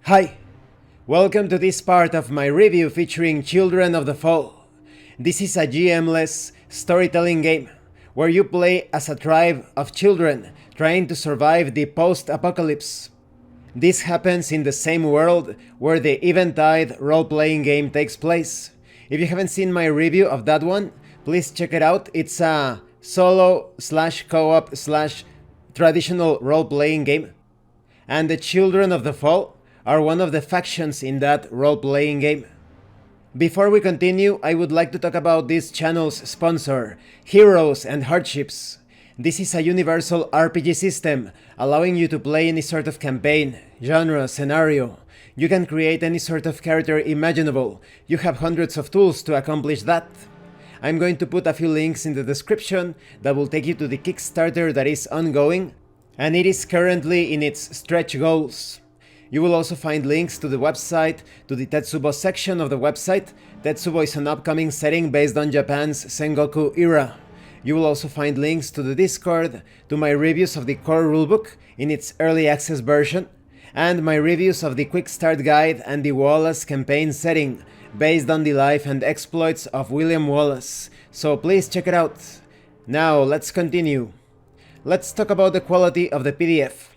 Hi! Welcome to this part of my review featuring Children of the Fall. This is a GM-less storytelling game where you play as a tribe of children trying to survive the post-apocalypse. This happens in the same world where the Eventide role-playing game takes place. If you haven't seen my review of that one, please check it out. It's a solo/co-op/traditional role-playing game. And the Children of the Fall are one of the factions in that role-playing game. Before we continue, I would like to talk about this channel's sponsor, Heroes and Hardships. This is a universal RPG system, allowing you to play any sort of campaign, genre, scenario. You can create any sort of character imaginable. You have hundreds of tools to accomplish that. I'm going to put a few links in the description that will take you to the Kickstarter that is ongoing, and it is currently in its stretch goals. You will also find links to the website, to the Tetsubo section of the website. Tetsubo is an upcoming setting based on Japan's Sengoku era. You will also find links to the Discord, to my reviews of the core rulebook in its early access version, and my reviews of the Quick Start guide and the Wallace campaign setting, based on the life and exploits of William Wallace. So please check it out. Now let's continue. Let's talk about the quality of the PDF.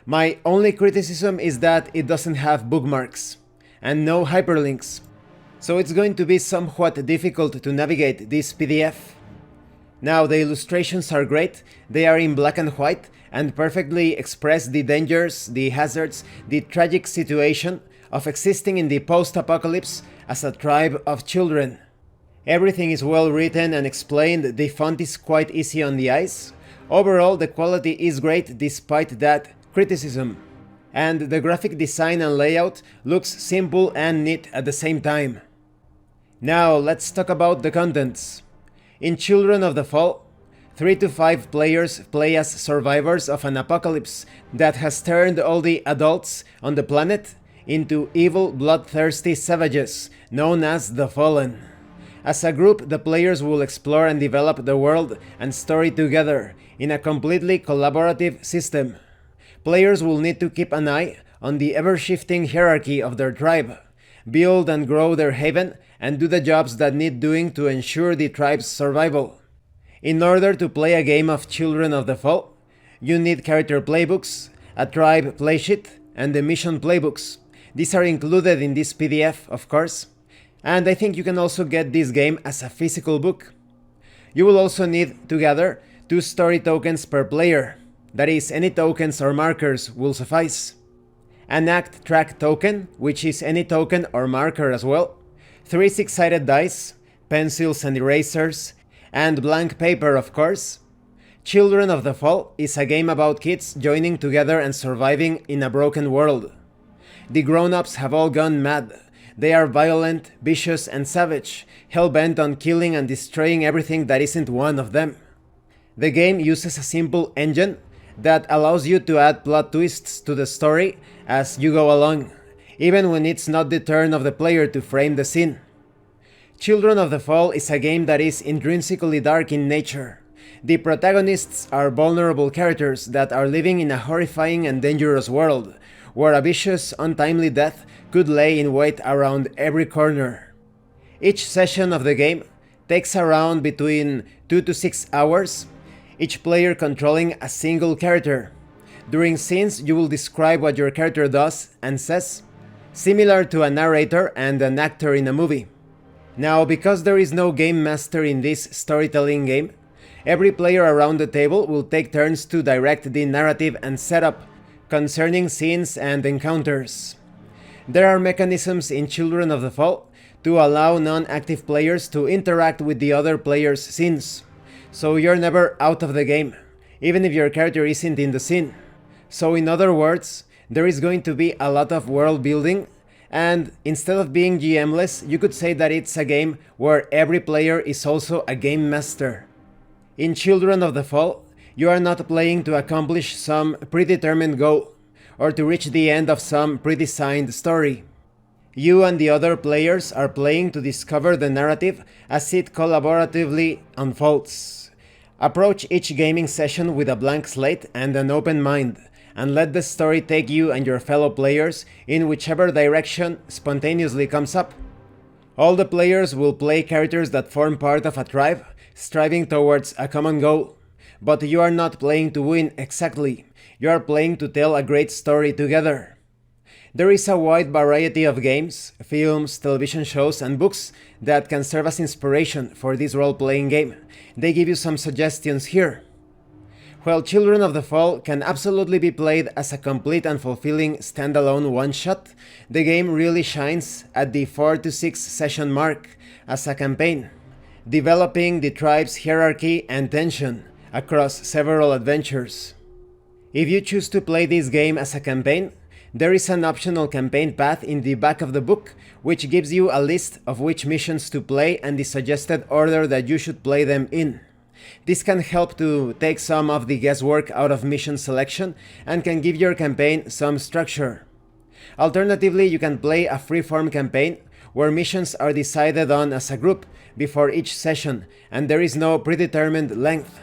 My only criticism is that it doesn't have bookmarks and no hyperlinks, so it's going to be somewhat difficult to navigate this PDF. Now, the illustrations are great. They are in black and white and perfectly express the dangers, the hazards, the tragic situation of existing in the post-apocalypse as a tribe of children. Everything is well written and explained. The font is quite easy on the eyes. Overall, the quality is great despite that criticism, and the graphic design and layout looks simple and neat at the same time. Now let's talk about the contents. In Children of the Fall, 3 to 5 players play as survivors of an apocalypse that has turned all the adults on the planet into evil, bloodthirsty savages known as the Fallen. As a group, the players will explore and develop the world and story together in a completely collaborative system. Players will need to keep an eye on the ever-shifting hierarchy of their tribe, build and grow their haven, and do the jobs that need doing to ensure the tribe's survival. In order to play a game of Children of the Fall, you need character playbooks, a tribe playsheet, and the mission playbooks. These are included in this PDF, of course, and I think you can also get this game as a physical book. You will also need to gather 2 story tokens per player. That is, any tokens or markers will suffice. An act track token, which is any token or marker as well. 3 6-sided dice, pencils and erasers, and blank paper, of course. Children of the Fall is a game about kids joining together and surviving in a broken world. The grown-ups have all gone mad. They are violent, vicious, and savage, hell-bent on killing and destroying everything that isn't one of them. The game uses a simple engine that allows you to add plot twists to the story as you go along, even when it's not the turn of the player to frame the scene. Children of the Fall is a game that is intrinsically dark in nature. The protagonists are vulnerable characters that are living in a horrifying and dangerous world, where a vicious, untimely death could lay in wait around every corner. Each session of the game takes around between 2 to 6 hours, each player controlling a single character. During scenes, you will describe what your character does and says, similar to a narrator and an actor in a movie. Now, because there is no game master in this storytelling game, every player around the table will take turns to direct the narrative and setup concerning scenes and encounters. There are mechanisms in Children of the Fall to allow non-active players to interact with the other players' scenes, so you're never out of the game, even if your character isn't in the scene. So in other words, there is going to be a lot of world building, and instead of being GM-less, you could say that it's a game where every player is also a game master. In Children of the Fall, you are not playing to accomplish some predetermined goal, or to reach the end of some predesigned story. You and the other players are playing to discover the narrative as it collaboratively unfolds. Approach each gaming session with a blank slate and an open mind, and let the story take you and your fellow players in whichever direction spontaneously comes up. All the players will play characters that form part of a tribe, striving towards a common goal. But you are not playing to win exactly, you are playing to tell a great story together. There is a wide variety of games, films, television shows, and books that can serve as inspiration for this role-playing game. They give you some suggestions here. While Children of the Fall can absolutely be played as a complete and fulfilling standalone one-shot, the game really shines at the 4 to 6 session mark as a campaign, developing the tribe's hierarchy and tension across several adventures. If you choose to play this game as a campaign, there is an optional campaign path in the back of the book, which gives you a list of which missions to play and the suggested order that you should play them in. This can help to take some of the guesswork out of mission selection and can give your campaign some structure. Alternatively, you can play a free-form campaign where missions are decided on as a group before each session, and there is no predetermined length.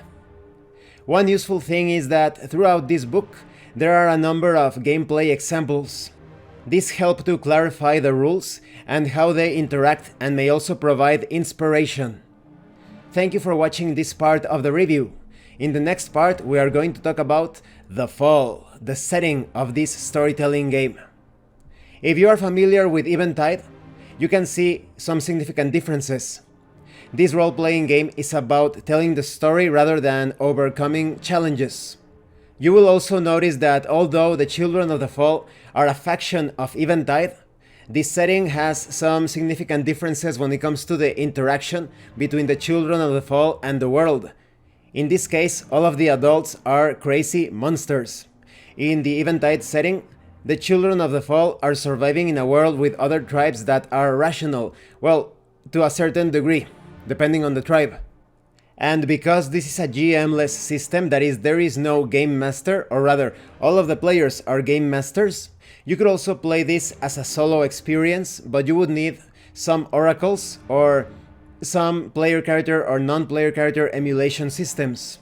One useful thing is that throughout this book, there are a number of gameplay examples. These help to clarify the rules and how they interact and may also provide inspiration. Thank you for watching this part of the review. In the next part, we are going to talk about The Fall, the setting of this storytelling game. If you are familiar with Eventide, you can see some significant differences. This role-playing game is about telling the story rather than overcoming challenges. You will also notice that although the Children of the Fall are a faction of Eventide, this setting has some significant differences when it comes to the interaction between the Children of the Fall and the world. In this case, all of the adults are crazy monsters. In the Eventide setting, the Children of the Fall are surviving in a world with other tribes that are rational, well, to a certain degree, depending on the tribe. And because this is a GM-less system, that is, there is no game master, or rather, all of the players are game masters, you could also play this as a solo experience, but you would need some oracles or some player character or non-player character emulation systems.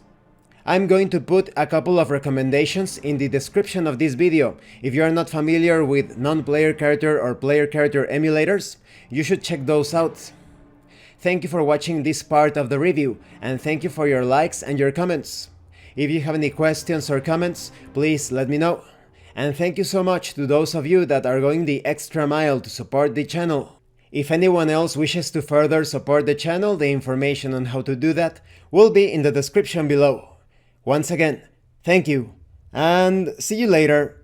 I'm going to put a couple of recommendations in the description of this video. If you are not familiar with non-player character or player character emulators, you should check those out. Thank you for watching this part of the review, and thank you for your likes and your comments. If you have any questions or comments, please let me know. And thank you so much to those of you that are going the extra mile to support the channel. If anyone else wishes to further support the channel, the information on how to do that will be in the description below. Once again, thank you, and see you later.